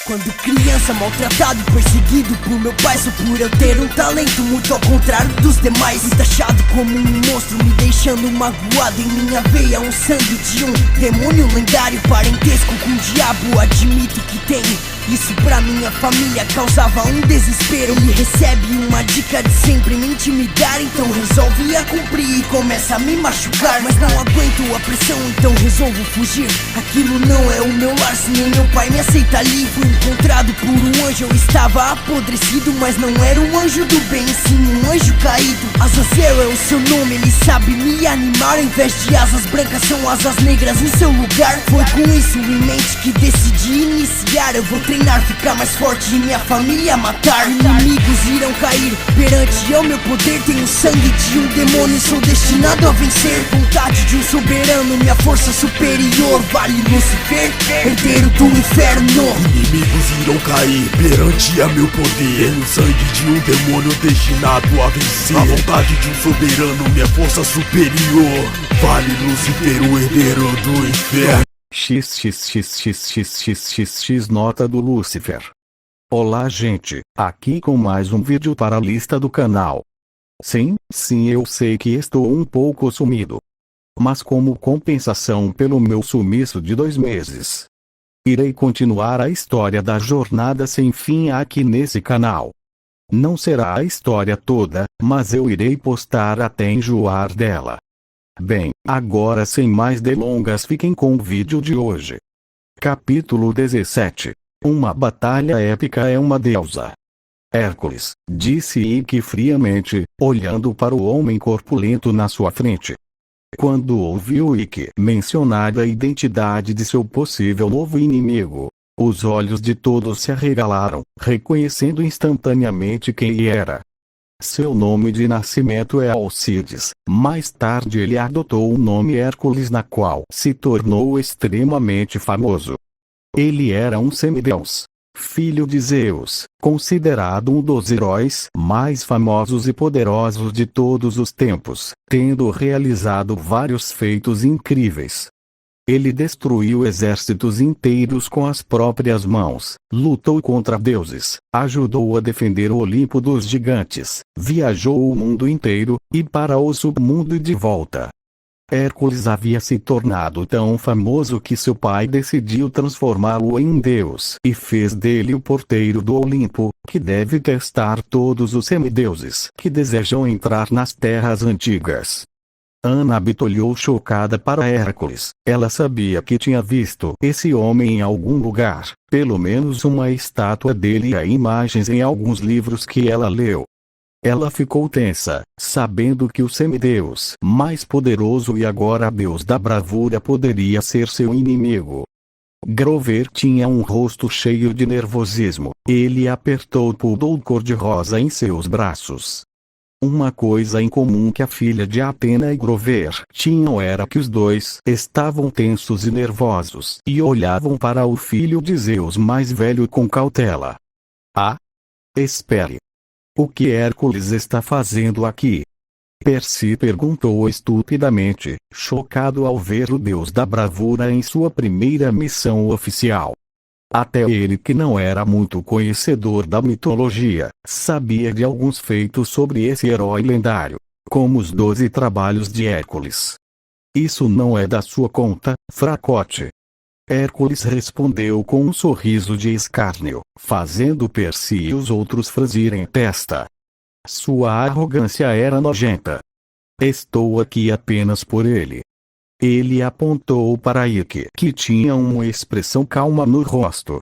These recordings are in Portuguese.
Quando criança, maltratado e perseguido por meu pai, só por eu ter um talento muito ao contrário dos demais. Fui taxado como um monstro, me deixando magoado. Em minha veia um sangue de um demônio lendário, parentesco com o diabo, admito que tenho. Isso pra minha família causava um desespero. Ele recebe uma dica de sempre me intimidar, então resolve a cumprir e começa a me machucar. Mas não aguento a pressão, então resolvo fugir. Aquilo não é o meu lar, se nem meu pai me aceita ali. Fui encontrado por um anjo, eu estava apodrecido, mas não era um anjo do bem, sim um anjo caído. Azazel é o seu nome, ele sabe me animar. Ao invés de asas brancas, são asas negras em seu lugar. Foi com isso em mente que decidi iniciar. Eu vou treinar, ficar mais forte e minha família matar. Inimigos irão cair perante ao meu poder. Tenho sangue de um demônio, sou destinado a vencer. Vontade de um soberano, minha força superior. Vale Lúcifer, herdeiro do inferno. Inimigos irão cair perante a meu poder. Tenho sangue de um demônio destinado a vencer. A vontade de um soberano, minha força superior. Vale Lúcifer, o herdeiro do inferno. XXXXXXX nota do Lúcifer. Olá gente, aqui com mais um vídeo para a lista do canal. Sim, eu sei que estou um pouco sumido. Mas como compensação pelo meu sumiço de 2 meses, irei continuar a história da jornada sem fim aqui nesse canal. Não será a história toda, mas eu irei postar até enjoar dela. Bem, agora sem mais delongas, fiquem com o vídeo de hoje. Capítulo 17. Uma batalha épica é uma deusa. Hércules, disse Ike friamente, olhando para o homem corpulento na sua frente. Quando ouviu Ike mencionar a identidade de seu possível novo inimigo, os olhos de todos se arregalaram, reconhecendo instantaneamente quem ele era. Seu nome de nascimento é Alcides. Mais tarde ele adotou o nome Hércules, na qual se tornou extremamente famoso. Ele era um semideus, filho de Zeus, considerado um dos heróis mais famosos e poderosos de todos os tempos, tendo realizado vários feitos incríveis. Ele destruiu exércitos inteiros com as próprias mãos, lutou contra deuses, ajudou a defender o Olimpo dos gigantes, viajou o mundo inteiro, e para o submundo e de volta. Hércules havia se tornado tão famoso que seu pai decidiu transformá-lo em um deus e fez dele o porteiro do Olimpo, que deve testar todos os semideuses que desejam entrar nas terras antigas. Annabeth olhou chocada para Hércules. Ela sabia que tinha visto esse homem em algum lugar, pelo menos uma estátua dele e imagens em alguns livros que ela leu. Ela ficou tensa, sabendo que o semideus mais poderoso e agora deus da bravura poderia ser seu inimigo. Grover tinha um rosto cheio de nervosismo. Ele apertou o poodle cor-de-rosa em seus braços. Uma coisa em comum que a filha de Atena e Grover tinham era que os dois estavam tensos e nervosos e olhavam para o filho de Zeus mais velho com cautela. Ah! Espere! O que Hércules está fazendo aqui? Percy perguntou estupidamente, chocado ao ver o deus da bravura em sua primeira missão oficial. Até ele, que não era muito conhecedor da mitologia, sabia de alguns feitos sobre esse herói lendário, como os 12 trabalhos de Hércules. Isso não é da sua conta, fracote. Hércules respondeu com um sorriso de escárnio, fazendo Percy e os outros franzirem a testa. Sua arrogância era nojenta. Estou aqui apenas por ele. Ele apontou para Ike, que tinha uma expressão calma no rosto.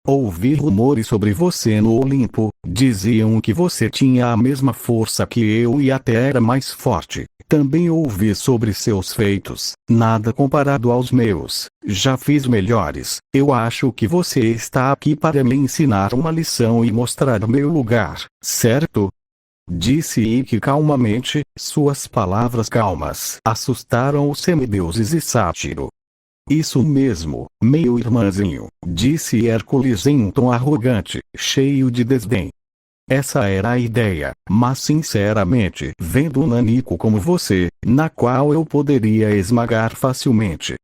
Ouvi rumores sobre você no Olimpo, diziam que você tinha a mesma força que eu e até era mais forte. Também ouvi sobre seus feitos, nada comparado aos meus, já fiz melhores. Eu acho que você está aqui para me ensinar uma lição e mostrar meu lugar, certo? Disse Ike calmamente. Suas palavras calmas assustaram os semideuses e Sátiro. Isso mesmo, meu irmãzinho, disse Hércules em um tom arrogante, cheio de desdém. Essa era a ideia, mas sinceramente, vendo um nanico como você, na qual eu poderia esmagar facilmente,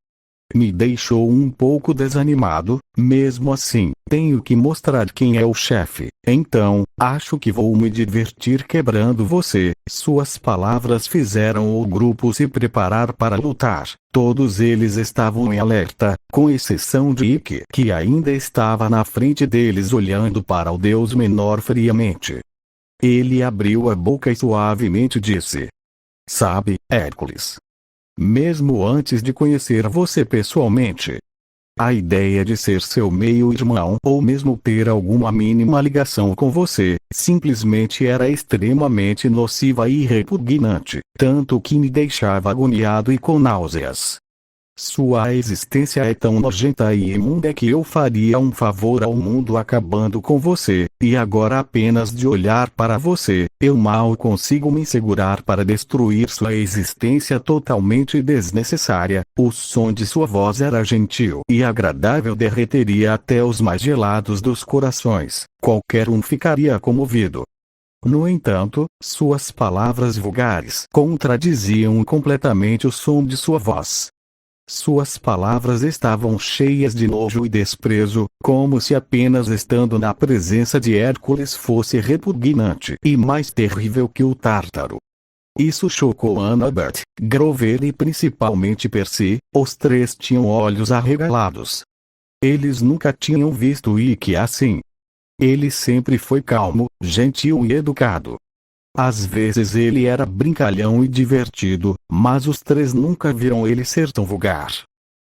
me deixou um pouco desanimado. Mesmo assim, tenho que mostrar quem é o chefe, então, acho que vou me divertir quebrando você. Suas palavras fizeram o grupo se preparar para lutar. Todos eles estavam em alerta, com exceção de Ikki, que ainda estava na frente deles olhando para o deus menor friamente. Ele abriu a boca e suavemente disse: Sabe, Hércules, mesmo antes de conhecer você pessoalmente, a ideia de ser seu meio-irmão ou mesmo ter alguma mínima ligação com você, simplesmente era extremamente nociva e repugnante, tanto que me deixava agoniado e com náuseas. Sua existência é tão nojenta e imunda que eu faria um favor ao mundo acabando com você, e agora apenas de olhar para você, eu mal consigo me segurar para destruir sua existência totalmente desnecessária. O som de sua voz era gentil e agradável, derreteria até os mais gelados dos corações. Qualquer um ficaria comovido. No entanto, suas palavras vulgares contradiziam completamente o som de sua voz. Suas palavras estavam cheias de nojo e desprezo, como se apenas estando na presença de Hércules fosse repugnante e mais terrível que o Tártaro. Isso chocou Annabeth, Grover e principalmente Percy. Os três tinham olhos arregalados. Eles nunca tinham visto Ikki assim. Ele sempre foi calmo, gentil e educado. Às vezes ele era brincalhão e divertido, mas os três nunca viram ele ser tão vulgar.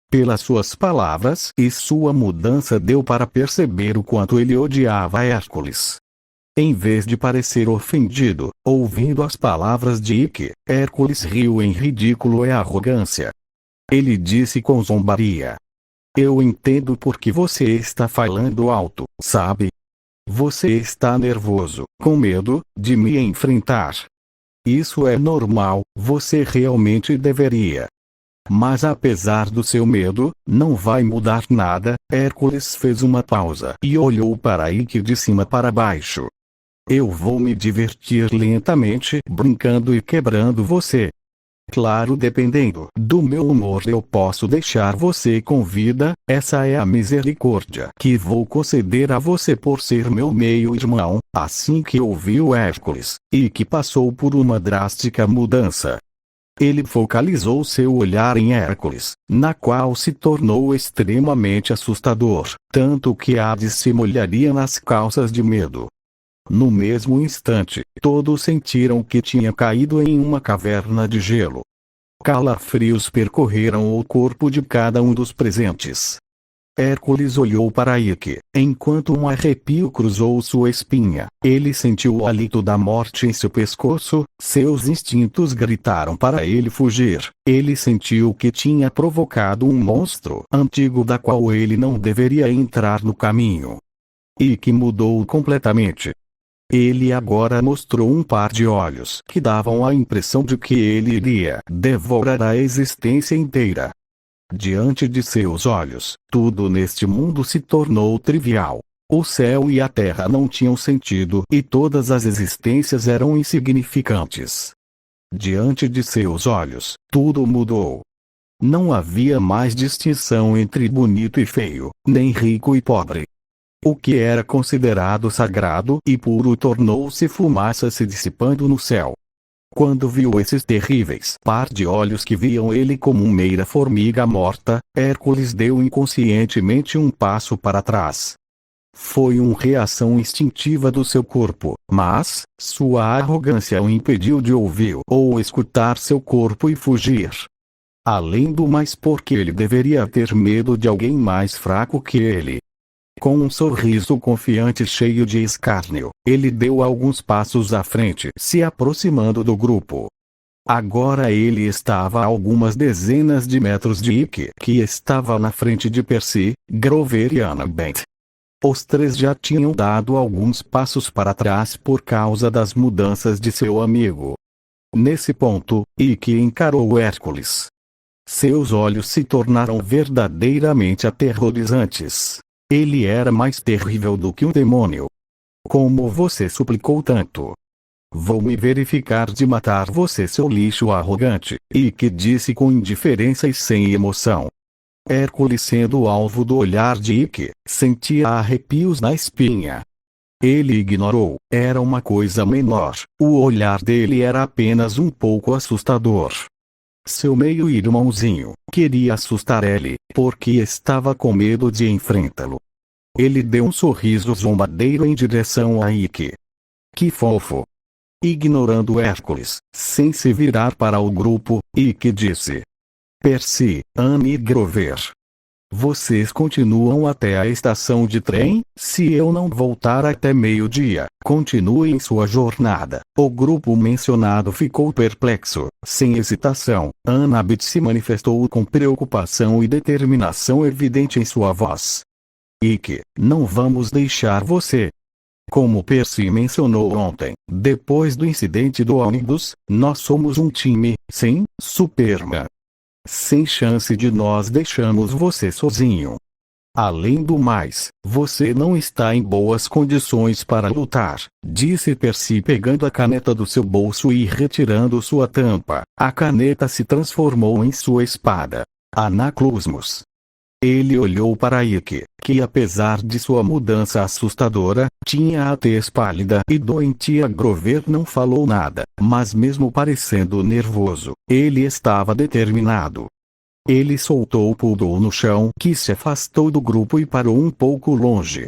Pelas suas palavras e sua mudança deu para perceber o quanto ele odiava Hércules. Em vez de parecer ofendido, ouvindo as palavras de Ikki, Hércules riu em ridículo e arrogância. Ele disse com zombaria: Eu entendo por que você está falando alto, sabe? Você está nervoso, com medo de me enfrentar. Isso é normal, você realmente deveria. Mas apesar do seu medo, não vai mudar nada. Hércules fez uma pausa e olhou para Ikki de cima para baixo. Eu vou me divertir lentamente, brincando e quebrando você. Claro, dependendo do meu humor eu posso deixar você com vida. Essa é a misericórdia que vou conceder a você por ser meu meio-irmão. Assim que ouviu Hércules, Ikki passou por uma drástica mudança. Ele focalizou seu olhar em Hércules, na qual se tornou extremamente assustador, tanto que Hades se molharia nas calças de medo. No mesmo instante, todos sentiram que tinha caído em uma caverna de gelo. Calafrios percorreram o corpo de cada um dos presentes. Hércules olhou para Ikki, enquanto um arrepio cruzou sua espinha. Ele sentiu o hálito da morte em seu pescoço, seus instintos gritaram para ele fugir. Ele sentiu que tinha provocado um monstro antigo da qual ele não deveria entrar no caminho. Ikki mudou completamente. Ele agora mostrou um par de olhos que davam a impressão de que ele iria devorar a existência inteira. Diante de seus olhos, tudo neste mundo se tornou trivial. O céu e a terra não tinham sentido e todas as existências eram insignificantes. Diante de seus olhos, tudo mudou. Não havia mais distinção entre bonito e feio, nem rico e pobre. O que era considerado sagrado e puro tornou-se fumaça se dissipando no céu. Quando viu esses terríveis par de olhos que viam ele como uma mera formiga morta, Hércules deu inconscientemente um passo para trás. Foi uma reação instintiva do seu corpo, mas sua arrogância o impediu de ouvir ou escutar seu corpo e fugir. Além do mais, porque ele deveria ter medo de alguém mais fraco que ele. Com um sorriso confiante cheio de escárnio, ele deu alguns passos à frente, se aproximando do grupo. Agora ele estava a algumas dezenas de metros de Ikki, que estava na frente de Percy, Grover e Annabeth. Os três já tinham dado alguns passos para trás por causa das mudanças de seu amigo. Nesse ponto, Ikki encarou Hércules. Seus olhos se tornaram verdadeiramente aterrorizantes. Ele era mais terrível do que um demônio. Como você suplicou tanto? Vou me verificar de matar você, seu lixo arrogante, Ike disse com indiferença e sem emoção. Hércules, sendo alvo do olhar de Ike, sentia arrepios na espinha. Ele ignorou, era uma coisa menor, o olhar dele era apenas um pouco assustador. Seu meio-irmãozinho queria assustar ele, porque estava com medo de enfrentá-lo. Ele deu um sorriso zombadeiro em direção a Ike. Que fofo! Ignorando Hércules, sem se virar para o grupo, Ike disse: Percy, Anne e Grover. Vocês continuam até a estação de trem? Se eu não voltar até meio-dia, continuem sua jornada. O grupo mencionado ficou perplexo. Sem hesitação, Annabeth se manifestou com preocupação e determinação evidente em sua voz. Ike, não vamos deixar você. Como Percy mencionou ontem, depois do incidente do ônibus, nós somos um time, sim, Superman. Sem chance de nós deixarmos você sozinho. Além do mais, você não está em boas condições para lutar, disse Percy pegando a caneta do seu bolso e retirando sua tampa. A caneta se transformou em sua espada. Anaclusmus. Ele olhou para Ike, que apesar de sua mudança assustadora, tinha a tez pálida e doentia. Grover não falou nada, mas mesmo parecendo nervoso, ele estava determinado. Ele soltou o poodle no chão, que se afastou do grupo e parou um pouco longe.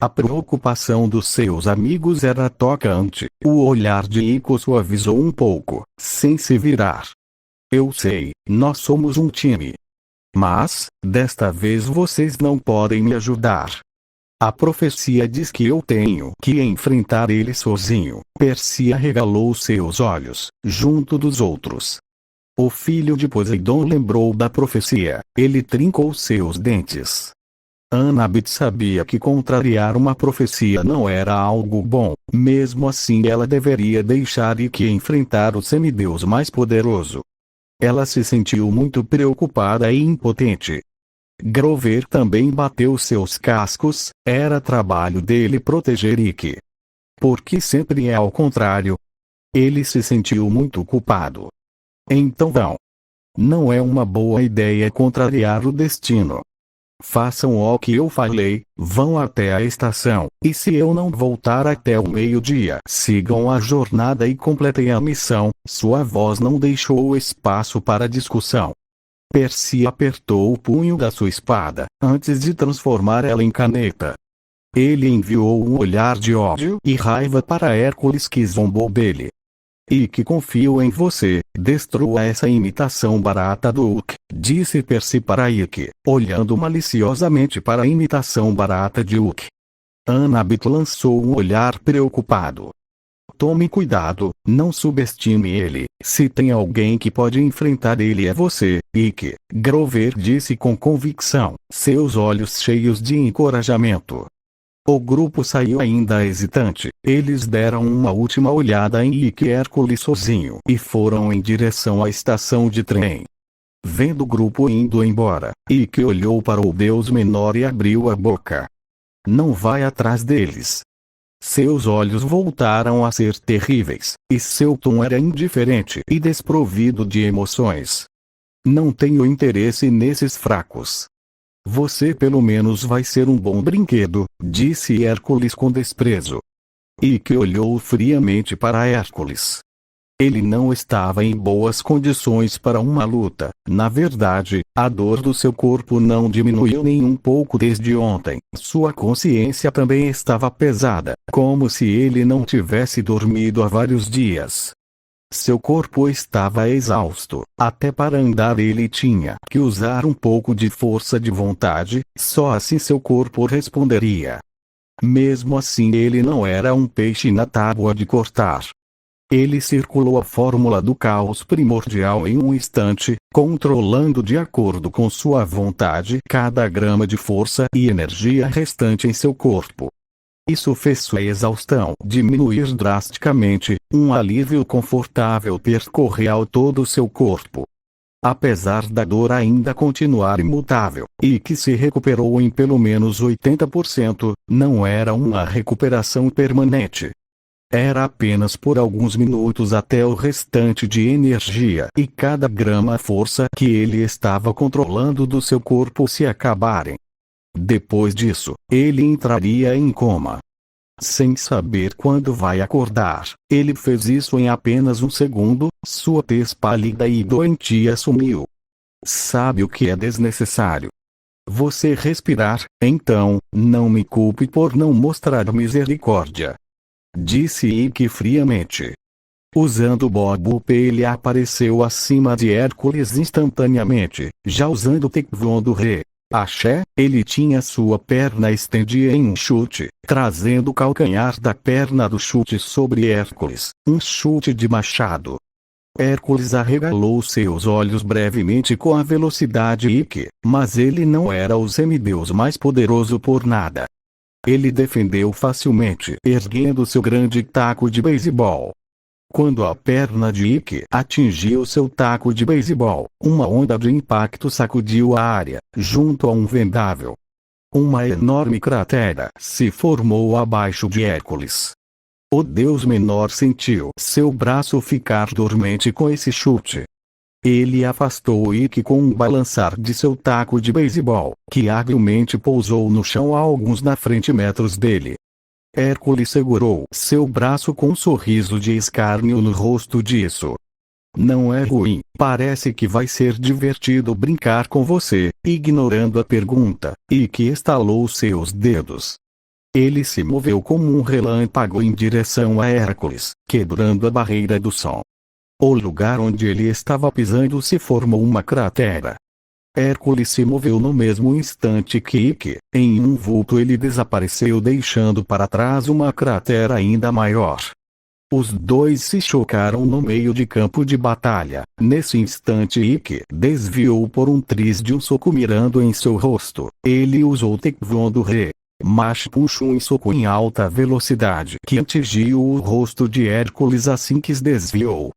A preocupação dos seus amigos era tocante. O olhar de Ike suavizou um pouco, sem se virar. Eu sei, nós somos um time. Mas, desta vez vocês não podem me ajudar. A profecia diz que eu tenho que enfrentar ele sozinho. Percy arregalou seus olhos, junto dos outros. O filho de Poseidon lembrou da profecia. Ele trincou seus dentes. Annabeth sabia que contrariar uma profecia não era algo bom. Mesmo assim, ela deveria deixar Ike enfrentar o semideus mais poderoso. Ela se sentiu muito preocupada e impotente. Grover também bateu seus cascos, era trabalho dele proteger Ike. Porque sempre é ao contrário. Ele se sentiu muito culpado. Então vão. Não é uma boa ideia contrariar o destino. Façam o que eu falei, vão até a estação, e se eu não voltar até o meio-dia, sigam a jornada e completem a missão. Sua voz não deixou espaço para discussão. Percy apertou o punho da sua espada, antes de transformar ela em caneta. Ele enviou um olhar de ódio e raiva para Hércules, que zombou dele. Ike, confio em você, destrua essa imitação barata do Hulk, disse Percy para Ike, olhando maliciosamente para a imitação barata de Hulk. Annabeth lançou um olhar preocupado. Tome cuidado, não subestime ele, se tem alguém que pode enfrentar ele é você, Ike, Grover disse com convicção, seus olhos cheios de encorajamento. O grupo saiu ainda hesitante. Eles deram uma última olhada em Ike e Hércules sozinho e foram em direção à estação de trem. Vendo o grupo indo embora, Ike olhou para o deus menor e abriu a boca. Não vai atrás deles. Seus olhos voltaram a ser terríveis, e seu tom era indiferente e desprovido de emoções. Não tenho interesse nesses fracos. Você pelo menos vai ser um bom brinquedo, disse Hércules com desprezo. Ike olhou friamente para Hércules. Ele não estava em boas condições para uma luta. Na verdade, a dor do seu corpo não diminuiu nem um pouco desde ontem. Sua consciência também estava pesada, como se ele não tivesse dormido há vários dias. Seu corpo estava exausto. Até para andar ele tinha que usar um pouco de força de vontade, só assim seu corpo responderia. Mesmo assim, ele não era um peixe na tábua de cortar. Ele circulou a fórmula do caos primordial em um instante, controlando de acordo com sua vontade cada grama de força e energia restante em seu corpo. Isso fez sua exaustão diminuir drasticamente, um alívio confortável percorreu todo o seu corpo. apesar da dor ainda continuar imutável, e que se recuperou em pelo menos 80%, não era uma recuperação permanente. Era apenas por alguns minutos até o restante de energia e cada grama força que ele estava controlando do seu corpo se acabarem. Depois disso, ele entraria em coma. Sem saber quando vai acordar, ele fez isso em apenas um segundo, sua tez pálida e doentia sumiu. Sabe o que é desnecessário? Você respirar, então, não me culpe por não mostrar misericórdia. Disse Ikki friamente. Usando Bob P, ele apareceu acima de Hércules instantaneamente, já usando Taekwondo Re. Axé, ele tinha sua perna estendida em um chute, trazendo o calcanhar da perna do chute sobre Hércules, um chute de machado. Hércules arregalou seus olhos brevemente com a velocidade Ikki, mas ele não era o semideus mais poderoso por nada. Ele defendeu facilmente, erguendo seu grande taco de beisebol. Quando a perna de Ikki atingiu seu taco de beisebol, uma onda de impacto sacudiu a área, junto a um vendável. Uma enorme cratera se formou abaixo de Hércules. O deus menor sentiu seu braço ficar dormente com esse chute. Ele afastou Ikki com um balançar de seu taco de beisebol, que habilmente pousou no chão a alguns na frente metros dele. Hércules segurou seu braço com um sorriso de escárnio no rosto disso. Não é ruim, parece que vai ser divertido brincar com você, ignorando a pergunta, Ikki estalou seus dedos. Ele se moveu como um relâmpago em direção a Hércules, quebrando a barreira do som. O lugar onde ele estava pisando se formou uma cratera. Hércules se moveu no mesmo instante que Ikki. Em um vulto ele desapareceu deixando para trás uma cratera ainda maior. Os dois se chocaram no meio de campo de batalha. Nesse instante Ikki desviou por um triz de um soco mirando em seu rosto. Ele usou Taekwondo Re. Mas puxou um soco em alta velocidade que atingiu o rosto de Hércules assim que se desviou.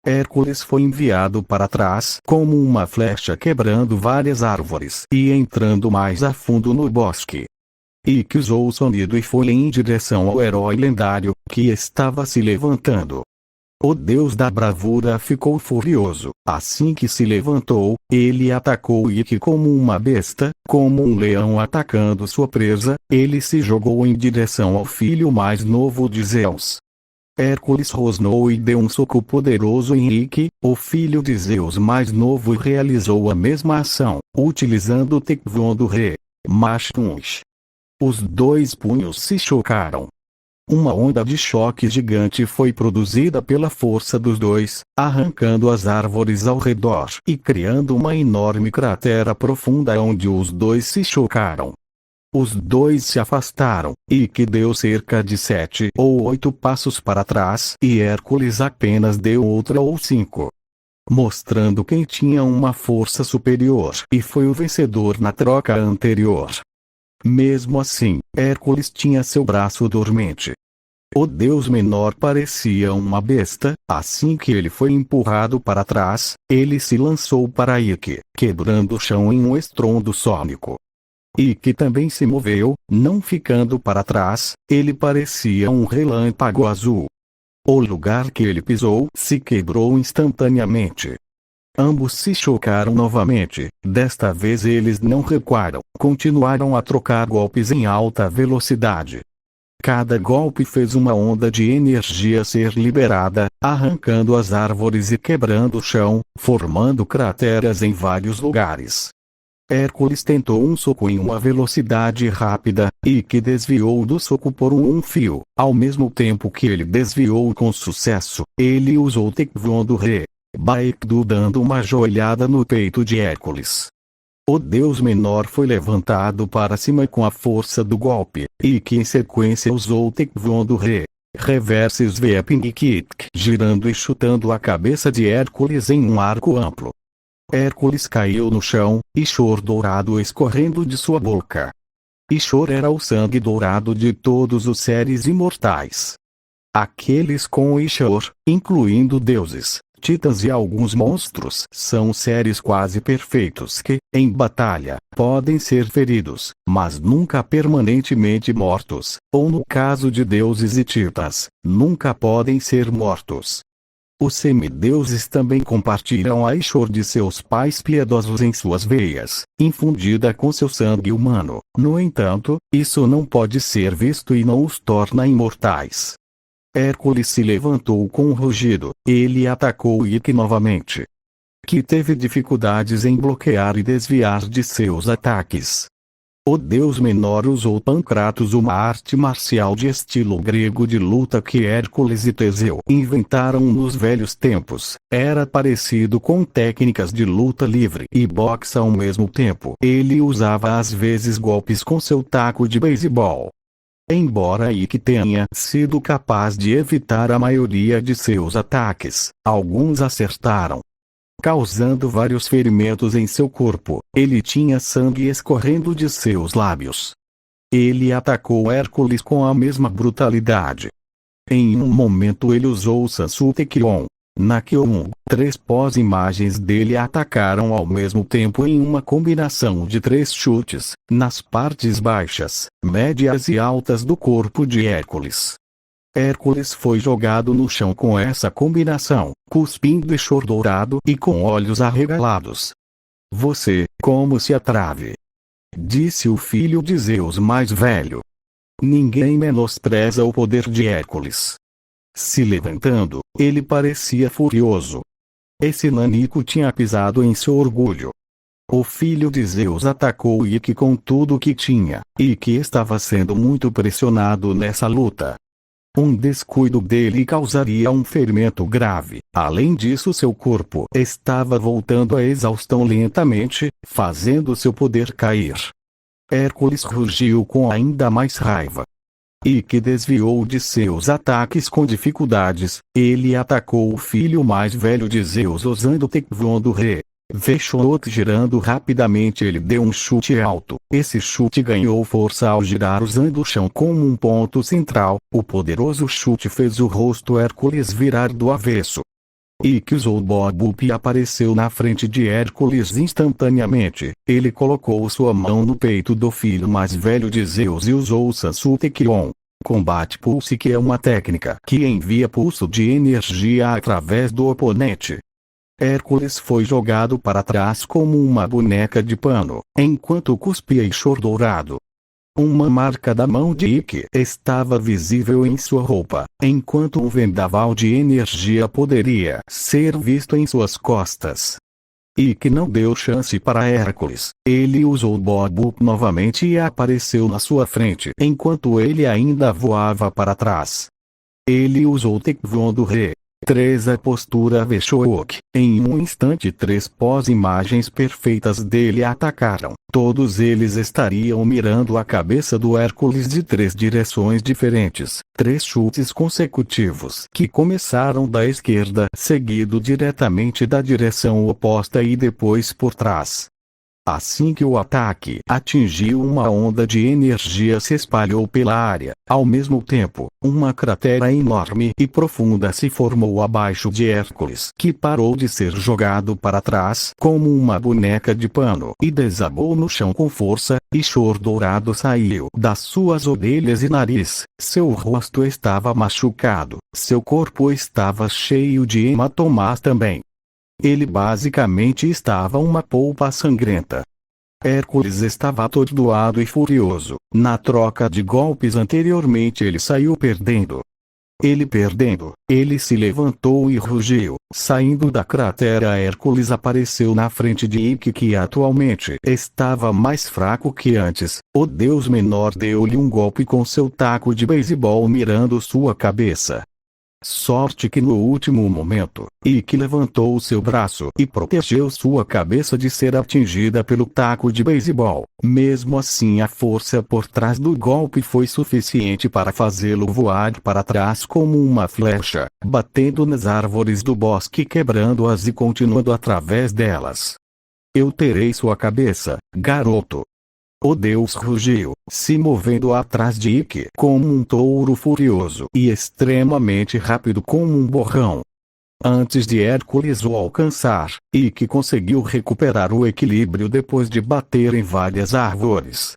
Hércules foi enviado para trás como uma flecha quebrando várias árvores e entrando mais a fundo no bosque. Ikki usou o sonido e foi em direção ao herói lendário, que estava se levantando. O deus da bravura ficou furioso. Assim que se levantou, ele atacou Ikki como uma besta, como um leão atacando sua presa. Ele se jogou em direção ao filho mais novo de Zeus. Hércules rosnou e deu um soco poderoso em Ikki, o filho de Zeus mais novo, e realizou a mesma ação, utilizando o Taekwondo Re. Mas punch. Os dois punhos se chocaram. Uma onda de choque gigante foi produzida pela força dos dois, arrancando as árvores ao redor e criando uma enorme cratera profunda onde os dois se chocaram. Os dois se afastaram, Ikki deu cerca de 7 ou 8 passos para trás e Hércules apenas deu outra ou 5. Mostrando quem tinha uma força superior e foi o vencedor na troca anterior. Mesmo assim, Hércules tinha seu braço dormente. O deus menor parecia uma besta. Assim que ele foi empurrado para trás, ele se lançou para Ikki, quebrando o chão em um estrondo sônico. Ikki também se moveu, não ficando para trás. Ele parecia um relâmpago azul. O lugar que ele pisou se quebrou instantaneamente. Ambos se chocaram novamente. Desta vez eles não recuaram, continuaram a trocar golpes em alta velocidade. Cada golpe fez uma onda de energia ser liberada, arrancando as árvores e quebrando o chão, formando crateras em vários lugares. Hércules tentou um soco em uma velocidade rápida, Ikki desviou do soco por um fio. Ao mesmo tempo que ele desviou com sucesso, ele usou Taekwondo Re. Baekdu, dando uma joelhada no peito de Hércules. O deus menor foi levantado para cima com a força do golpe, Ikki em sequência usou Taekwondo Re. Reverse Sweeping Kick, girando e chutando a cabeça de Hércules em um arco amplo. Hércules caiu no chão, Ichor dourado escorrendo de sua boca. Ichor era o sangue dourado de todos os seres imortais. Aqueles com Ichor, incluindo deuses, titãs e alguns monstros são seres quase perfeitos que, em batalha, podem ser feridos, mas nunca permanentemente mortos, ou no caso de deuses e titãs, nunca podem ser mortos. Os semideuses também compartilham a Ishor de seus pais piedosos em suas veias, infundida com seu sangue humano. No entanto, isso não pode ser visto e não os torna imortais. Hércules se levantou com um rugido. Ele atacou Ike novamente, que teve dificuldades em bloquear e desviar de seus ataques. O deus menor usou Pancratos, uma arte marcial de estilo grego de luta que Hércules e Teseu inventaram nos velhos tempos. Era parecido com técnicas de luta livre e boxe ao mesmo tempo. Ele usava às vezes golpes com seu taco de beisebol. Embora Ike tenha sido capaz de evitar a maioria de seus ataques, alguns acertaram, causando vários ferimentos em seu corpo. Ele tinha sangue escorrendo de seus lábios. Ele atacou Hércules com a mesma brutalidade. Em um momento ele usou o Sansutekion. Naquele 3 pós-imagens dele atacaram ao mesmo tempo em uma combinação de 3 chutes, nas partes baixas, médias e altas do corpo de Hércules. Hércules foi jogado no chão com essa combinação, cuspindo Ishor dourado e com olhos arregalados. Você, como se atrave? Disse o filho de Zeus mais velho. Ninguém menospreza o poder de Hércules. Se levantando, ele parecia furioso. Esse nanico tinha pisado em seu orgulho. O filho de Zeus atacou Ike com tudo o que tinha, e que estava sendo muito pressionado nessa luta. Um descuido dele causaria um ferimento grave. Além disso, seu corpo estava voltando à exaustão lentamente, fazendo seu poder cair. Hércules rugiu com ainda mais raiva. Ike desviou de seus ataques com dificuldades. Ele atacou o filho mais velho de Zeus usando o Tekvon do Re. Veshot girando rapidamente, ele deu um chute alto. Esse chute ganhou força ao girar usando o chão como um ponto central. O poderoso chute fez o rosto Hércules virar do avesso. Ike usou Bobup e apareceu na frente de Hércules instantaneamente. Ele colocou sua mão no peito do filho mais velho de Zeus e usou o Sansutekion. Combate Pulse, que é uma técnica que envia pulso de energia através do oponente. Hércules foi jogado para trás como uma boneca de pano, enquanto cuspia Ishor dourado. Uma marca da mão de Ike estava visível em sua roupa, enquanto um vendaval de energia poderia ser visto em suas costas. Ike não deu chance para Hércules. Ele usou Bobup novamente e apareceu na sua frente enquanto ele ainda voava para trás. Ele usou Tekvon do Re. 3 A postura Veshok. Em um instante 3 pós-imagens perfeitas dele atacaram. Todos eles estariam mirando a cabeça do Hércules de 3 direções diferentes. 3 chutes consecutivos que começaram da esquerda, seguido diretamente da direção oposta e depois por trás. Assim que o ataque atingiu, uma onda de energia se espalhou pela área. Ao mesmo tempo, uma cratera enorme e profunda se formou abaixo de Hércules, que parou de ser jogado para trás como uma boneca de pano e desabou no chão com força. Ishor dourado saiu das suas orelhas e nariz. Seu rosto estava machucado. Seu corpo estava cheio de hematomas também. Ele basicamente estava uma polpa sangrenta. Hércules estava atordoado e furioso. Na troca de golpes anteriormente ele saiu perdendo. Ele se levantou e rugiu. Saindo da cratera, Hércules apareceu na frente de Ike, que atualmente estava mais fraco que antes. O deus menor deu-lhe um golpe com seu taco de beisebol mirando sua cabeça. Sorte que no último momento, Ike levantou seu braço e protegeu sua cabeça de ser atingida pelo taco de beisebol. Mesmo assim, a força por trás do golpe foi suficiente para fazê-lo voar para trás como uma flecha, batendo nas árvores do bosque, quebrando-as e continuando através delas. Eu terei sua cabeça, garoto. O deus rugiu, se movendo atrás de Ike como um touro furioso e extremamente rápido como um borrão. Antes de Hércules o alcançar, Ike conseguiu recuperar o equilíbrio depois de bater em várias árvores.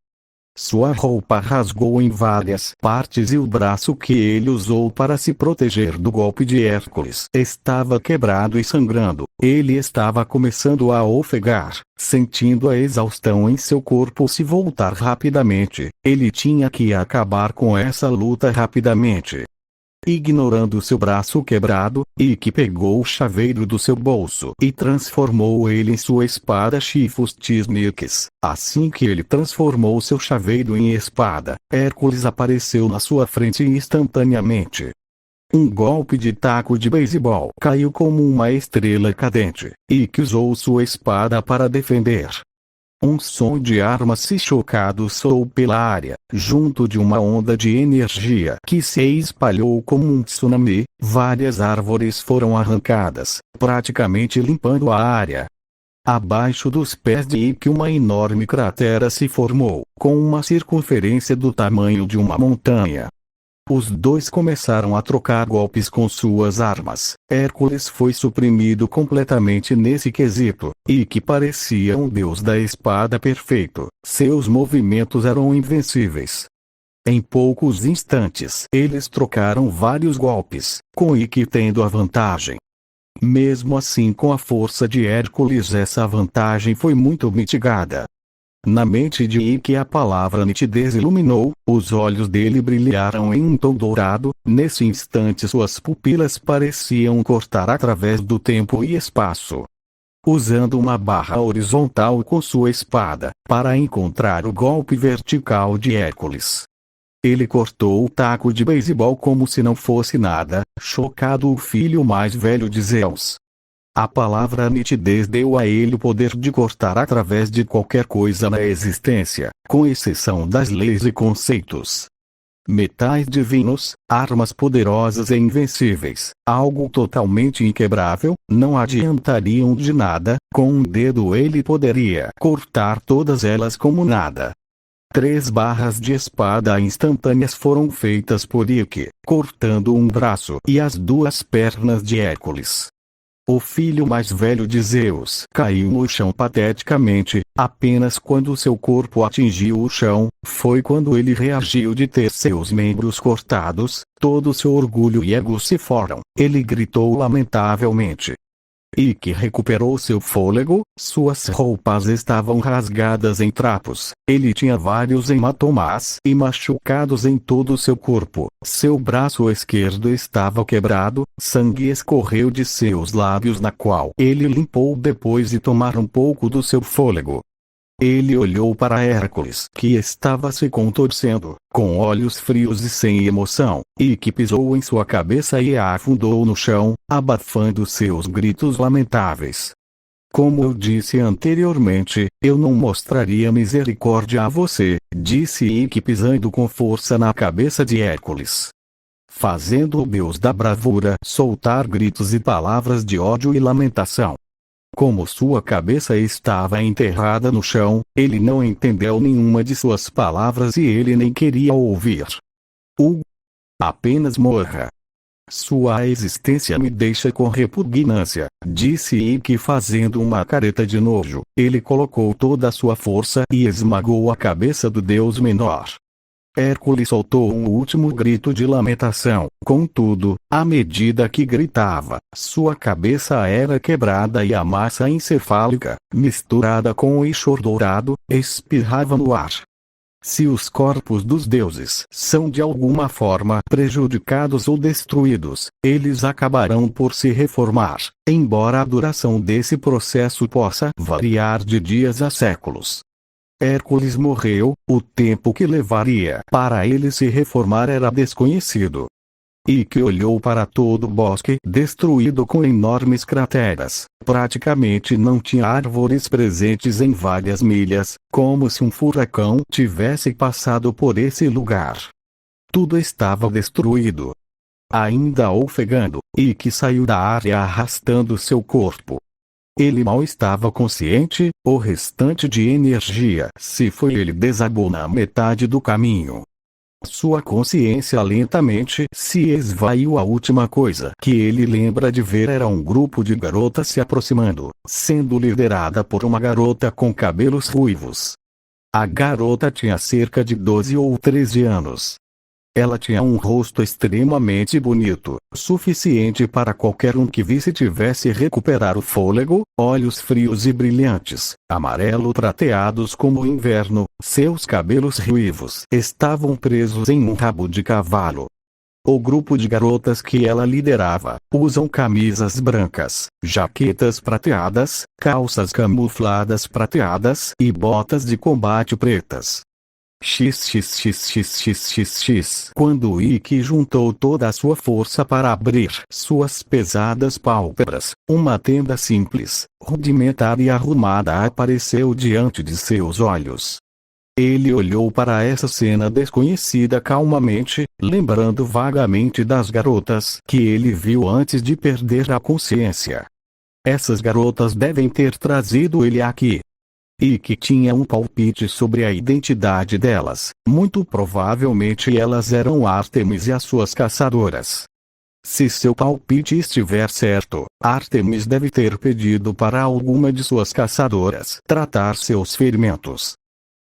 Sua roupa rasgou em várias partes e o braço que ele usou para se proteger do golpe de Hércules estava quebrado e sangrando. Ele estava começando a ofegar, sentindo a exaustão em seu corpo se voltar rapidamente. Ele tinha que acabar com essa luta rapidamente. Ignorando seu braço quebrado, Ike pegou o chaveiro do seu bolso e transformou ele em sua espada Chifus-Tisnix. Assim que ele transformou seu chaveiro em espada, Hércules apareceu na sua frente instantaneamente. Um golpe de taco de beisebol caiu como uma estrela cadente. Ike usou sua espada para defender. Um som de armas se chocado soou pela área, junto de uma onda de energia que se espalhou como um tsunami. Várias árvores foram arrancadas, praticamente limpando a área. Abaixo dos pés de Ike uma enorme cratera se formou, com uma circunferência do tamanho de uma montanha. Os dois começaram a trocar golpes com suas armas. Hércules foi suprimido completamente nesse quesito, e que parecia um deus da espada perfeito. Seus movimentos eram invencíveis. Em poucos instantes, eles trocaram vários golpes, com Ike tendo a vantagem. Mesmo assim, com a força de Hércules, essa vantagem foi muito mitigada. Na mente de Ike a palavra nitidez iluminou, os olhos dele brilharam em um tom dourado. Nesse instante suas pupilas pareciam cortar através do tempo e espaço. Usando uma barra horizontal com sua espada, para encontrar o golpe vertical de Hércules. Ele cortou o taco de beisebol como se não fosse nada, chocado o filho mais velho de Zeus. A palavra nitidez deu a ele o poder de cortar através de qualquer coisa na existência, com exceção das leis e conceitos. Metais divinos, armas poderosas e invencíveis, algo totalmente inquebrável, não adiantariam de nada. Com um dedo ele poderia cortar todas elas como nada. 3 barras de espada instantâneas foram feitas por Ike, cortando um braço e as 2 pernas de Hércules. O filho mais velho de Zeus caiu no chão pateticamente. Apenas quando seu corpo atingiu o chão, foi quando ele reagiu de ter seus membros cortados. Todo seu orgulho e ego se foram. Ele gritou lamentavelmente. Ike recuperou seu fôlego, suas roupas estavam rasgadas em trapos, ele tinha vários hematomas e machucados em todo seu corpo, seu braço esquerdo estava quebrado, sangue escorreu de seus lábios na qual ele limpou depois de tomar um pouco do seu fôlego. Ele olhou para Hércules, que estava se contorcendo, com olhos frios e sem emoção, e que pisou em sua cabeça e a afundou no chão, abafando seus gritos lamentáveis. Como eu disse anteriormente, eu não mostraria misericórdia a você, disse Ike pisando com força na cabeça de Hércules. Fazendo o deus da bravura soltar gritos e palavras de ódio e lamentação. Como sua cabeça estava enterrada no chão, ele não entendeu nenhuma de suas palavras e ele nem queria ouvir. Apenas morra. Sua existência me deixa com repugnância, disse Ike fazendo uma careta de nojo. Ele colocou toda a sua força e esmagou a cabeça do deus menor. Hércules soltou um último grito de lamentação. Contudo, à medida que gritava, sua cabeça era quebrada e a massa encefálica, misturada com o eixor dourado, espirrava no ar. Se os corpos dos deuses são de alguma forma prejudicados ou destruídos, eles acabarão por se reformar, embora a duração desse processo possa variar de dias a séculos. Hércules morreu, o tempo que levaria para ele se reformar era desconhecido. Ike olhou para todo o bosque destruído com enormes crateras. Praticamente não tinha árvores presentes em várias milhas, como se um furacão tivesse passado por esse lugar. Tudo estava destruído. Ainda ofegando, Ike saiu da área arrastando seu corpo. Ele mal estava consciente, o restante de energia se foi. Ele desabou na metade do caminho. Sua consciência lentamente se esvaiu. A última coisa que ele lembra de ver era um grupo de garotas se aproximando, sendo liderada por uma garota com cabelos ruivos. A garota tinha cerca de 12 ou 13 anos. Ela tinha um rosto extremamente bonito, suficiente para qualquer um que visse tivesse recuperar o fôlego, olhos frios e brilhantes, amarelo prateados como o inverno, seus cabelos ruivos estavam presos em um rabo de cavalo. O grupo de garotas que ela liderava usam camisas brancas, jaquetas prateadas, calças camufladas prateadas e botas de combate pretas. XXXXXXX. Quando Ikki juntou toda a sua força para abrir suas pesadas pálpebras, uma tenda simples, rudimentar e arrumada apareceu diante de seus olhos. Ele olhou para essa cena desconhecida calmamente, lembrando vagamente das garotas que ele viu antes de perder a consciência. Essas garotas devem ter trazido ele aqui. Ikki tinha um palpite sobre a identidade delas. Muito provavelmente elas eram Artemis e as suas caçadoras. Se seu palpite estiver certo, Artemis deve ter pedido para alguma de suas caçadoras tratar seus ferimentos.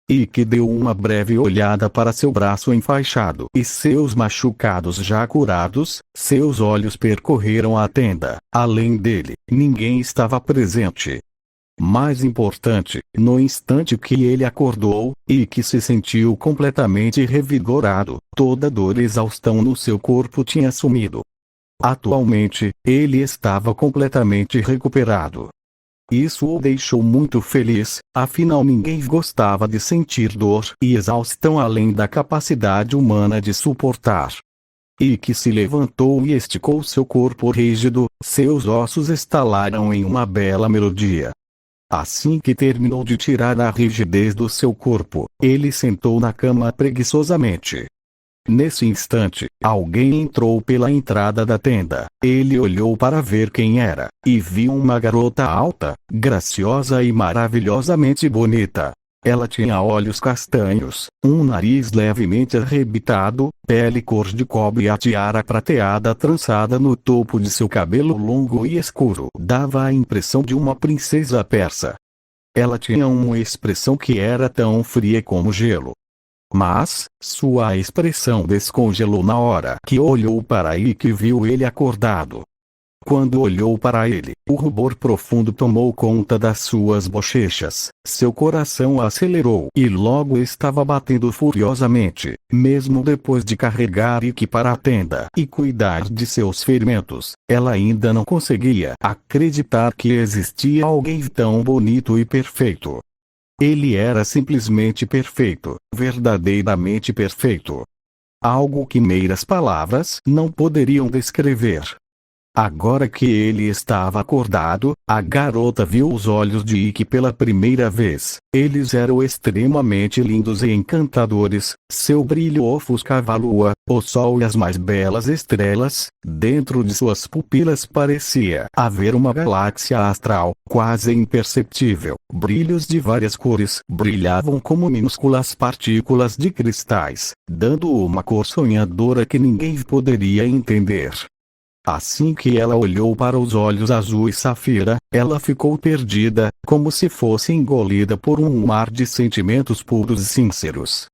Ikki deu uma breve olhada para seu braço enfaixado e seus machucados já curados. Seus olhos percorreram a tenda. Além dele, ninguém estava presente. Mais importante, no instante que ele acordou, Ikki se sentiu completamente revigorado. Toda dor e exaustão no seu corpo tinha sumido. Atualmente, ele estava completamente recuperado. Isso o deixou muito feliz, afinal ninguém gostava de sentir dor e exaustão além da capacidade humana de suportar. Ikki se levantou e esticou seu corpo rígido. Seus ossos estalaram em uma bela melodia. Assim que terminou de tirar a rigidez do seu corpo, ele sentou na cama preguiçosamente. Nesse instante, alguém entrou pela entrada da tenda. Ele olhou para ver quem era, e viu uma garota alta, graciosa e maravilhosamente bonita. Ela tinha olhos castanhos, um nariz levemente arrebitado, pele cor de cobre e a tiara prateada trançada no topo de seu cabelo longo e escuro dava a impressão de uma princesa persa. Ela tinha uma expressão que era tão fria como gelo. Mas, sua expressão descongelou na hora que olhou para Ikki e viu ele acordado. Quando olhou para ele, o rubor profundo tomou conta das suas bochechas. Seu coração acelerou e logo estava batendo furiosamente. Mesmo depois de carregar Ikki para a tenda e cuidar de seus ferimentos, ela ainda não conseguia acreditar que existia alguém tão bonito e perfeito. Ele era simplesmente perfeito, verdadeiramente perfeito. Algo que meias palavras não poderiam descrever. Agora que ele estava acordado, a garota viu os olhos de Ikki pela primeira vez. Eles eram extremamente lindos e encantadores. Seu brilho ofuscava a lua, o sol e as mais belas estrelas. Dentro de suas pupilas parecia haver uma galáxia astral, quase imperceptível. Brilhos de várias cores brilhavam como minúsculas partículas de cristais, dando uma cor sonhadora que ninguém poderia entender. Assim que ela olhou para os olhos azul e safira, ela ficou perdida, como se fosse engolida por um mar de sentimentos puros e sinceros.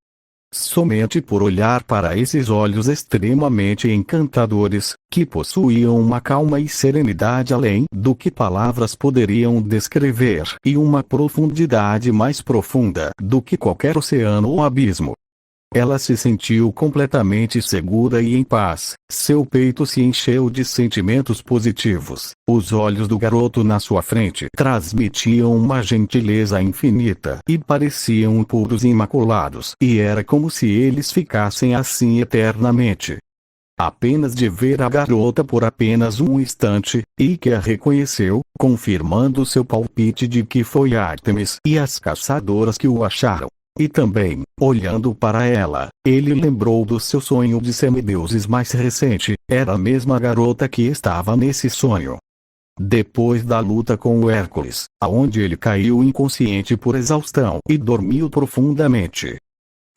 Somente por olhar para esses olhos extremamente encantadores, que possuíam uma calma e serenidade além do que palavras poderiam descrever, e uma profundidade mais profunda do que qualquer oceano ou abismo. Ela se sentiu completamente segura e em paz. Seu peito se encheu de sentimentos positivos. Os olhos do garoto na sua frente transmitiam uma gentileza infinita e pareciam puros e imaculados. E era como se eles ficassem assim eternamente. Apenas de ver a garota por apenas um instante, Ikki a reconheceu, confirmando seu palpite de que foi Artemis e as caçadoras que o acharam. E também, olhando para ela, ele lembrou do seu sonho de semideuses mais recente. Era a mesma garota que estava nesse sonho. Depois da luta com o Hércules, aonde ele caiu inconsciente por exaustão e dormiu profundamente.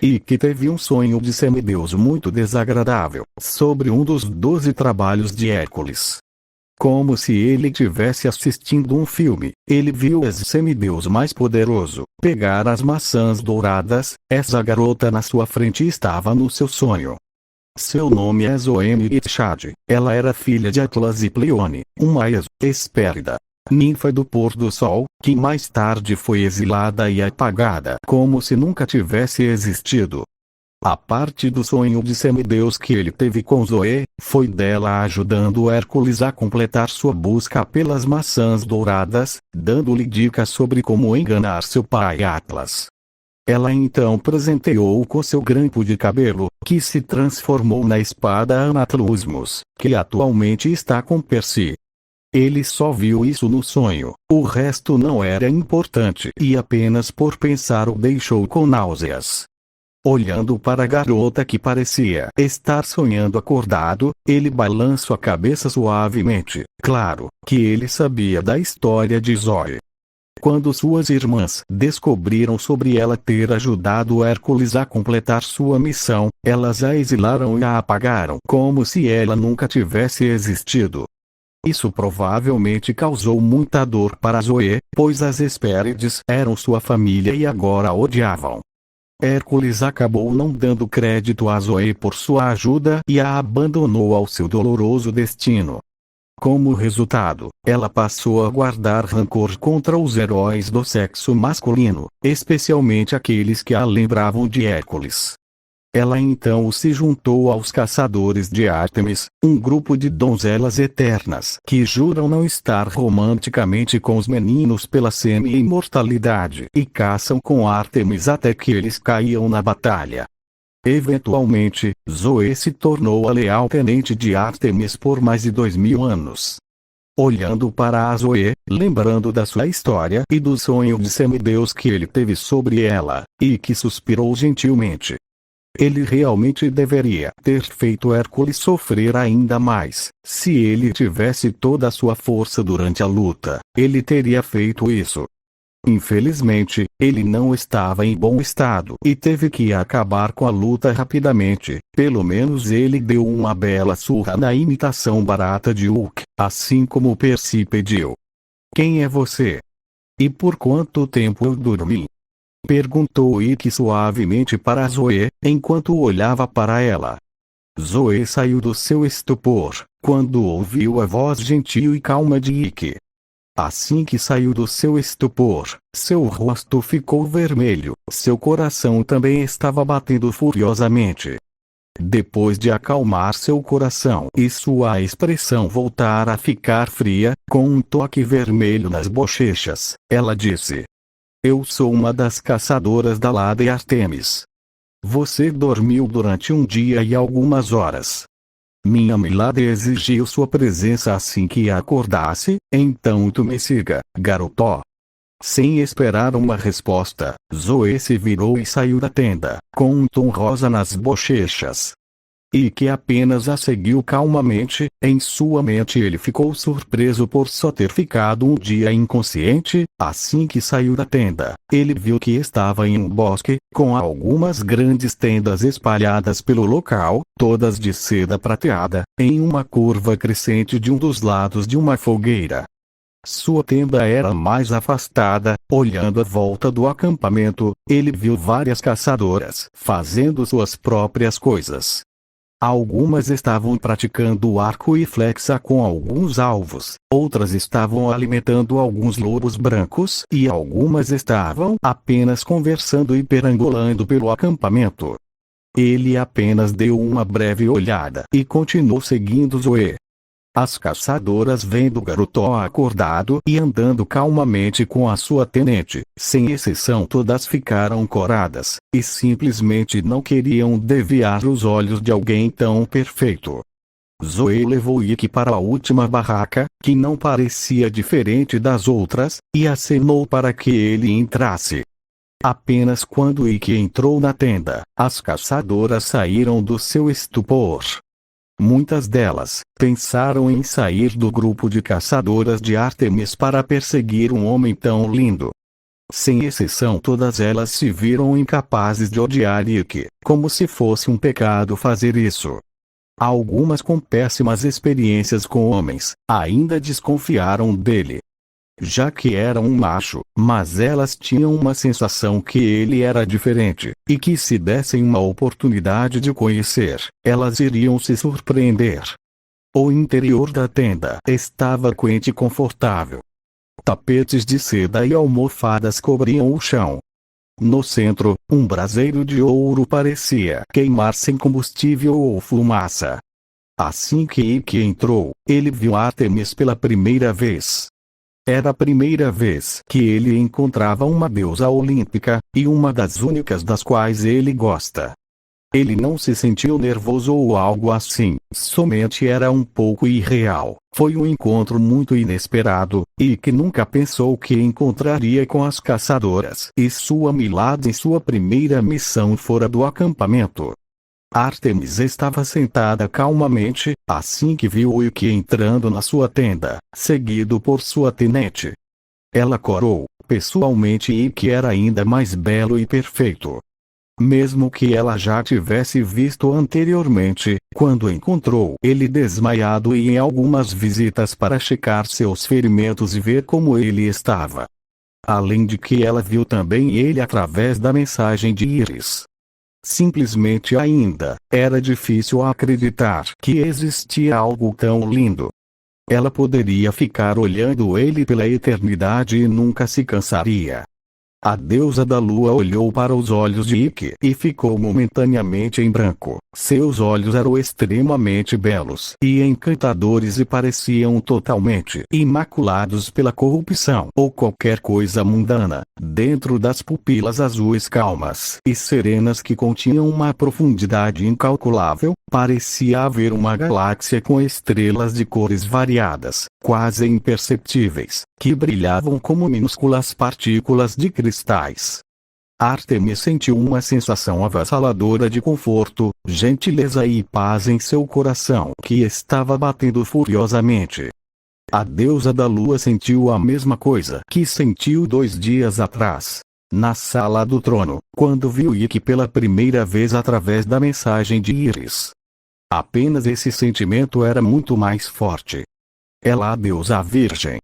e que teve um sonho de semideus muito desagradável, sobre um dos 12 trabalhos de Hércules. Como se ele tivesse assistindo um filme, ele viu esse semideus mais poderoso pegar as maçãs douradas. Essa garota na sua frente estava no seu sonho. Seu nome é Zoe Merichade. Ela era filha de Atlas e Pleione, uma Hespérida, ninfa do pôr do sol, que mais tarde foi exilada e apagada como se nunca tivesse existido. A parte do sonho de semideus que ele teve com Zoe, foi dela ajudando Hércules a completar sua busca pelas maçãs douradas, dando-lhe dicas sobre como enganar seu pai Atlas. Ela então presenteou-o com seu grampo de cabelo, que se transformou na espada Anatlusmus, que atualmente está com Percy. Ele só viu isso no sonho, o resto não era importante e apenas por pensar o deixou com náuseas. Olhando para a garota que parecia estar sonhando acordado, ele balançou a cabeça suavemente. Claro que ele sabia da história de Zoe. Quando suas irmãs descobriram sobre ela ter ajudado Hércules a completar sua missão, elas a exilaram e a apagaram como se ela nunca tivesse existido. Isso provavelmente causou muita dor para Zoe, pois as Hespérides eram sua família e agora a odiavam. Hércules acabou não dando crédito a Zoe por sua ajuda e a abandonou ao seu doloroso destino. Como resultado, ela passou a guardar rancor contra os heróis do sexo masculino, especialmente aqueles que a lembravam de Hércules. Ela então se juntou aos caçadores de Ártemis, um grupo de donzelas eternas que juram não estar romanticamente com os meninos pela semi-imortalidade e caçam com Ártemis até que eles caiam na batalha. Eventualmente, Zoe se tornou a leal tenente de Ártemis por mais de 2000 anos. Olhando para a Zoe, lembrando da sua história e do sonho de semideus que ele teve sobre ela, e que suspirou gentilmente. Ele realmente deveria ter feito Hércules sofrer ainda mais. Se ele tivesse toda a sua força durante a luta, ele teria feito isso. Infelizmente, ele não estava em bom estado e teve que acabar com a luta rapidamente. Pelo menos ele deu uma bela surra na imitação barata de Hulk, assim como Percy pediu. "Quem é você? E por quanto tempo eu dormi?" perguntou Ikki suavemente para Zoe, enquanto olhava para ela. Zoe saiu do seu estupor, quando ouviu a voz gentil e calma de Ikki. Assim que saiu do seu estupor, seu rosto ficou vermelho, seu coração também estava batendo furiosamente. Depois de acalmar seu coração e sua expressão voltar a ficar fria, com um toque vermelho nas bochechas, ela disse: "Eu sou uma das caçadoras da Lada Artemis. Você dormiu durante um dia e algumas horas. Minha Milady exigiu sua presença assim que acordasse, então tu me siga, garotó." Sem esperar uma resposta, Zoe se virou e saiu da tenda, com um tom rosa nas bochechas. Ikki apenas a seguiu calmamente. Em sua mente ele ficou surpreso por só ter ficado um dia inconsciente. Assim que saiu da tenda, ele viu que estava em um bosque, com algumas grandes tendas espalhadas pelo local, todas de seda prateada, em uma curva crescente de um dos lados de uma fogueira. Sua tenda era mais afastada. Olhando à volta do acampamento, ele viu várias caçadoras fazendo suas próprias coisas. Algumas estavam praticando arco e flecha com alguns alvos, outras estavam alimentando alguns lobos brancos e algumas estavam apenas conversando e perambulando pelo acampamento. Ele apenas deu uma breve olhada e continuou seguindo Zoe. As caçadoras vendo o garotó acordado e andando calmamente com a sua tenente, sem exceção todas ficaram coradas, e simplesmente não queriam desviar os olhos de alguém tão perfeito. Zoe levou Ikki para a última barraca, que não parecia diferente das outras, e acenou para que ele entrasse. Apenas quando Ikki entrou na tenda, as caçadoras saíram do seu estupor. Muitas delas pensaram em sair do grupo de caçadoras de Ártemis para perseguir um homem tão lindo. Sem exceção, todas elas se viram incapazes de odiar Ikki, como se fosse um pecado fazer isso. Algumas com péssimas experiências com homens, ainda desconfiaram dele, já que era um macho, mas elas tinham uma sensação que ele era diferente, e que se dessem uma oportunidade de conhecer, elas iriam se surpreender. O interior da tenda estava quente e confortável. Tapetes de seda e almofadas cobriam o chão. No centro, um braseiro de ouro parecia queimar sem combustível ou fumaça. Assim que Ikki entrou, ele viu Ártemis pela primeira vez. Era a primeira vez que ele encontrava uma deusa olímpica, e uma das únicas das quais ele gosta. Ele não se sentiu nervoso ou algo assim, somente era um pouco irreal. Foi um encontro muito inesperado, e que nunca pensou que encontraria com as caçadoras e sua Milad em sua primeira missão fora do acampamento. Ártemis estava sentada calmamente, assim que viu Ikki entrando na sua tenda, seguido por sua tenente. Ela corou, pessoalmente, Ikki era ainda mais belo e perfeito. Mesmo que ela já tivesse visto anteriormente, quando encontrou ele desmaiado e em algumas visitas para checar seus ferimentos e ver como ele estava. Além de que ela viu também ele através da mensagem de Íris. Simplesmente ainda, era difícil acreditar que existia algo tão lindo. Ela poderia ficar olhando ele pela eternidade e nunca se cansaria. A deusa da lua olhou para os olhos de Ikki e ficou momentaneamente em branco. Seus olhos eram extremamente belos e encantadores e pareciam totalmente imaculados pela corrupção ou qualquer coisa mundana. Dentro das pupilas azuis calmas e serenas que continham uma profundidade incalculável, parecia haver uma galáxia com estrelas de cores variadas, quase imperceptíveis, que brilhavam como minúsculas partículas de cristais. Ártemis sentiu uma sensação avassaladora de conforto, gentileza e paz em seu coração que estava batendo furiosamente. A deusa da lua sentiu a mesma coisa que sentiu 2 dias atrás, na sala do trono, quando viu Ikki pela primeira vez através da mensagem de Íris. Apenas esse sentimento era muito mais forte. Ela, a deusa virgem,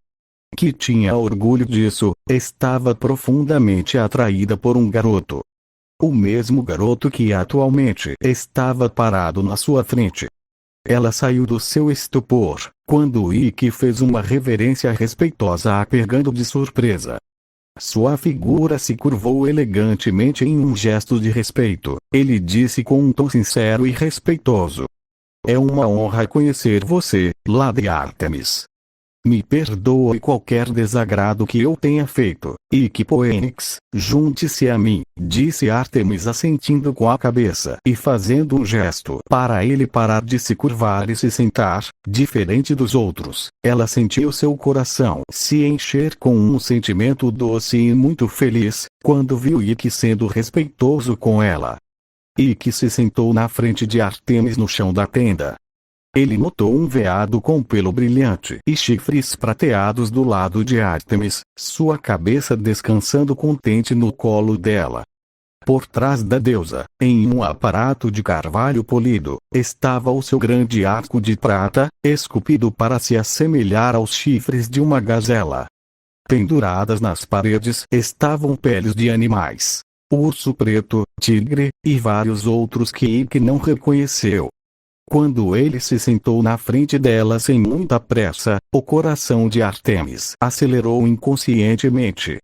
que tinha orgulho disso, estava profundamente atraída por um garoto. O mesmo garoto que atualmente estava parado na sua frente. Ela saiu do seu estupor, quando Ikki fez uma reverência respeitosa a pegando de surpresa. Sua figura se curvou elegantemente em um gesto de respeito. Ele disse com um tom sincero e respeitoso: "É uma honra conhecer você, Lady Ártemis. Me perdoe qualquer desagrado que eu tenha feito. Ikki Phoenix, junte-se a mim", disse Ártemis assentindo com a cabeça e fazendo um gesto para ele parar de se curvar e se sentar. Diferente dos outros, ela sentiu seu coração se encher com um sentimento doce e muito feliz, quando viu Ikki sendo respeitoso com ela. Ikki se sentou na frente de Ártemis no chão da tenda. Ele notou um veado com pelo brilhante e chifres prateados do lado de Ártemis, sua cabeça descansando contente no colo dela. Por trás da deusa, em um aparato de carvalho polido, estava o seu grande arco de prata, esculpido para se assemelhar aos chifres de uma gazela. Penduradas nas paredes estavam peles de animais, urso preto, tigre, e vários outros que Ikki não reconheceu. Quando ele se sentou na frente dela sem muita pressa, o coração de Ártemis acelerou inconscientemente.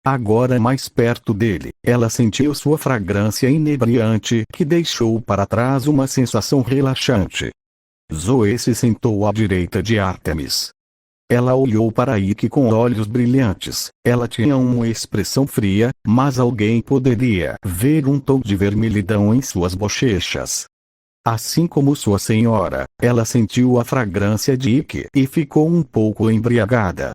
Agora mais perto dele, ela sentiu sua fragrância inebriante que deixou para trás uma sensação relaxante. Zoe se sentou à direita de Ártemis. Ela olhou para Ikki com olhos brilhantes. Ela tinha uma expressão fria, mas alguém poderia ver um tom de vermelhidão em suas bochechas. Assim como sua senhora, ela sentiu a fragrância de Ikki e ficou um pouco embriagada.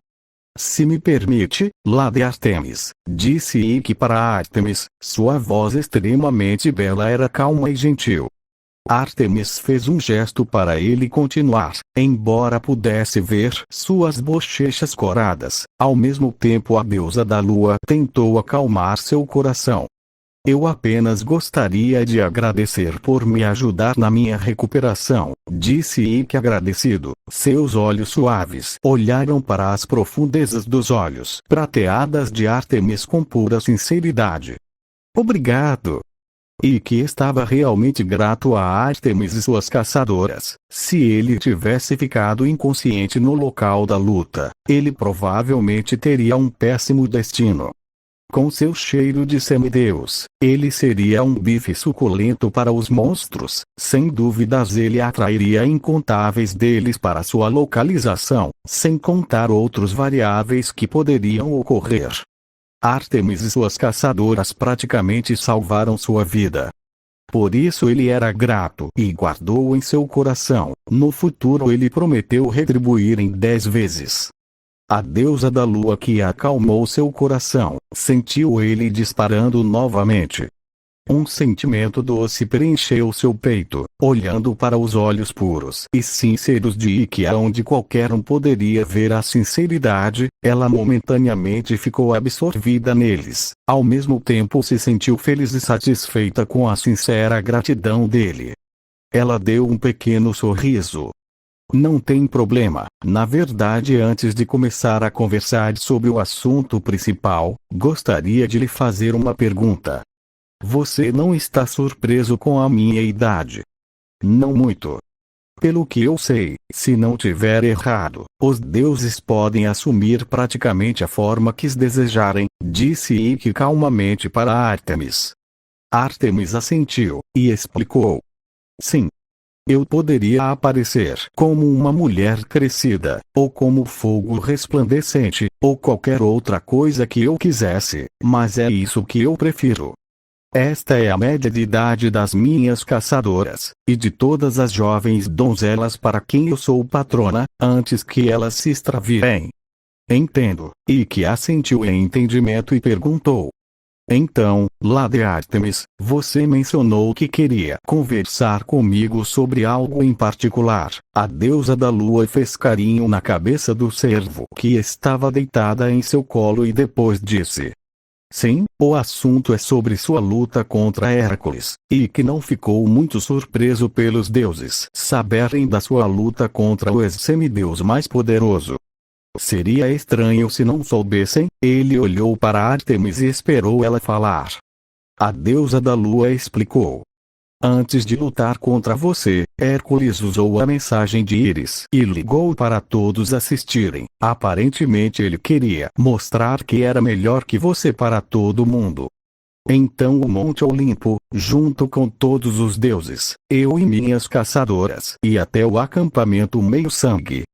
"Se me permite, Lady Ártemis", disse Ikki para Ártemis. Sua voz extremamente bela era calma e gentil. Ártemis fez um gesto para ele continuar, embora pudesse ver suas bochechas coradas. Ao mesmo tempo a deusa da lua tentou acalmar seu coração. Eu apenas gostaria de agradecer por me ajudar na minha recuperação, disse Ike agradecido. Seus olhos suaves olharam para as profundezas dos olhos prateadas de Ártemis com pura sinceridade. Obrigado. Ike estava realmente grato a Ártemis e suas caçadoras. Se ele tivesse ficado inconsciente no local da luta, ele provavelmente teria um péssimo destino. Com seu cheiro de semideus, ele seria um bife suculento para os monstros. Sem dúvidas ele atrairia incontáveis deles para sua localização, sem contar outros variáveis que poderiam ocorrer. Ártemis e suas caçadoras praticamente salvaram sua vida. Por isso ele era grato e guardou em seu coração. No futuro ele prometeu retribuir em 10 vezes. A deusa da lua que acalmou seu coração, sentiu ele disparando novamente. Um sentimento doce preencheu seu peito, olhando para os olhos puros e sinceros de Ike onde qualquer um poderia ver a sinceridade, ela momentaneamente ficou absorvida neles. Ao mesmo tempo se sentiu feliz e satisfeita com a sincera gratidão dele. Ela deu um pequeno sorriso. Não tem problema. Na verdade, antes de começar a conversar sobre o assunto principal, gostaria de lhe fazer uma pergunta. Você não está surpreso com a minha idade? Não muito. Pelo que eu sei, se não tiver errado, os deuses podem assumir praticamente a forma que desejarem, disse Ike calmamente para Ártemis. Ártemis assentiu, e explicou. Sim. Eu poderia aparecer como uma mulher crescida, ou como fogo resplandecente, ou qualquer outra coisa que eu quisesse, mas é isso que eu prefiro. Esta é a média de idade das minhas caçadoras, e de todas as jovens donzelas para quem eu sou patrona, antes que elas se extraviem. Entendo. Ike assentiu em entendimento e perguntou. Então, Lady Ártemis, você mencionou que queria conversar comigo sobre algo em particular. A deusa da lua fez carinho na cabeça do cervo que estava deitada em seu colo e depois disse. Sim, o assunto é sobre sua luta contra Hércules, e que não ficou muito surpreso pelos deuses saberem da sua luta contra o ex-semideus mais poderoso. Seria estranho se não soubessem. Ele olhou para Ártemis e esperou ela falar. A deusa da lua explicou. Antes de lutar contra você, Hércules usou a mensagem de Íris e ligou para todos assistirem. Aparentemente ele queria mostrar que era melhor que você para todo mundo. Então o Monte Olimpo, junto com todos os deuses, eu e minhas caçadoras, e até o acampamento meio-sangue.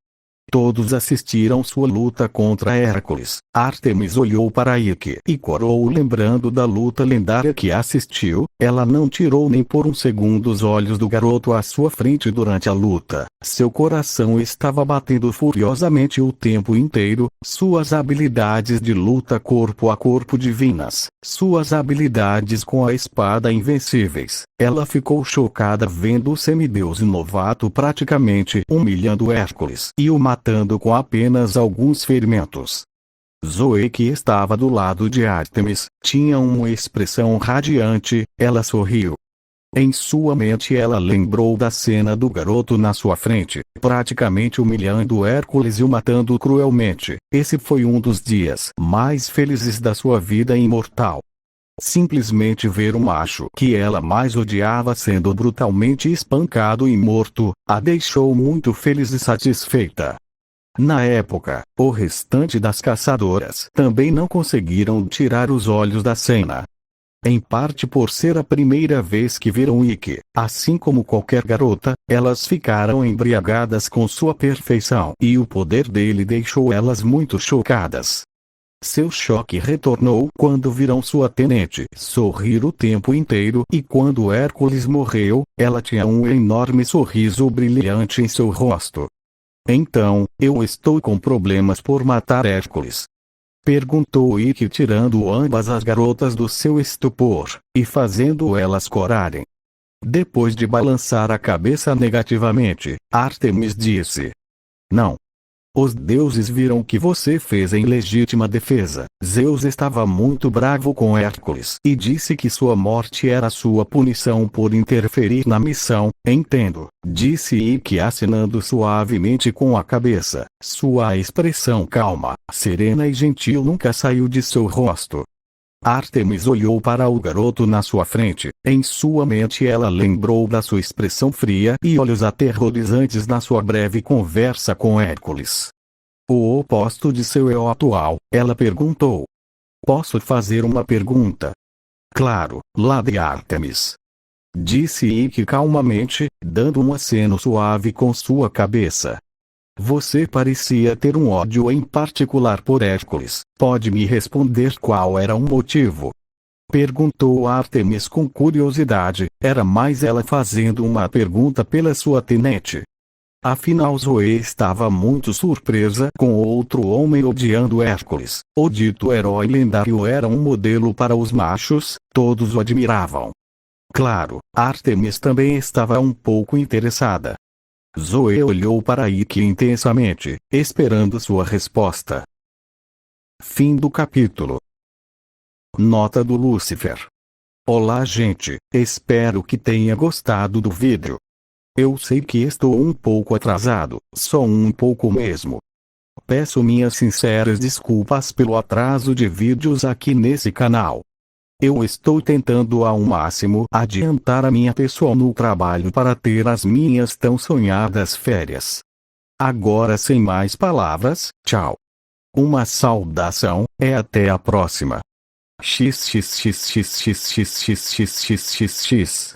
Todos assistiram sua luta contra Hércules. Ártemis olhou para Ike e corou lembrando da luta lendária que assistiu. Ela não tirou nem por um segundo os olhos do garoto à sua frente durante a luta. Seu coração estava batendo furiosamente o tempo inteiro. Suas habilidades de luta corpo a corpo divinas. Suas habilidades com a espada invencíveis. Ela ficou chocada vendo o semideus novato praticamente humilhando Hércules e o matando com apenas alguns ferimentos. Zoe, que estava do lado de Ártemis, tinha uma expressão radiante. Ela sorriu. Em sua mente ela lembrou da cena do garoto na sua frente, praticamente humilhando Hércules e o matando cruelmente. Esse foi um dos dias mais felizes da sua vida imortal. Simplesmente ver o macho que ela mais odiava sendo brutalmente espancado e morto, a deixou muito feliz e satisfeita. Na época, o restante das caçadoras também não conseguiram tirar os olhos da cena. Em parte por ser a primeira vez que viram Ike, assim como qualquer garota, elas ficaram embriagadas com sua perfeição e o poder dele deixou elas muito chocadas. Seu choque retornou quando viram sua tenente sorrir o tempo inteiro e quando Hércules morreu, ela tinha um enorme sorriso brilhante em seu rosto. Então, eu estou com problemas por matar Hércules? Perguntou Ike tirando ambas as garotas do seu estupor, e fazendo elas corarem. Depois de balançar a cabeça negativamente, Ártemis disse: Não. Os deuses viram que você fez em legítima defesa. Zeus estava muito bravo com Hércules e disse que sua morte era sua punição por interferir na missão. Entendo, disse Ike acenando suavemente com a cabeça. Sua expressão calma, serena e gentil nunca saiu de seu rosto. Ártemis olhou para o garoto na sua frente. Em sua mente ela lembrou da sua expressão fria e olhos aterrorizantes na sua breve conversa com Hércules. O oposto de seu eu atual, ela perguntou. Posso fazer uma pergunta? Claro, Lady Ártemis. Disse Ike calmamente, dando um aceno suave com sua cabeça. Você parecia ter um ódio em particular por Hércules. Pode me responder qual era o motivo? Perguntou Ártemis com curiosidade. Era mais ela fazendo uma pergunta pela sua tenente. Afinal Zoe estava muito surpresa com outro homem odiando Hércules. O dito herói lendário era um modelo para os machos, todos o admiravam. Claro, Ártemis também estava um pouco interessada. Zoe olhou para Ike intensamente, esperando sua resposta. Fim do capítulo. Nota do Lúcifer. Olá gente, espero que tenha gostado do vídeo. Eu sei que estou um pouco atrasado, só um pouco mesmo. Peço minhas sinceras desculpas pelo atraso de vídeos aqui nesse canal. Eu estou tentando ao máximo adiantar a minha pessoa no trabalho para ter as minhas tão sonhadas férias. Agora sem mais palavras, tchau. Uma saudação, e até a próxima. XXXXXXXXXX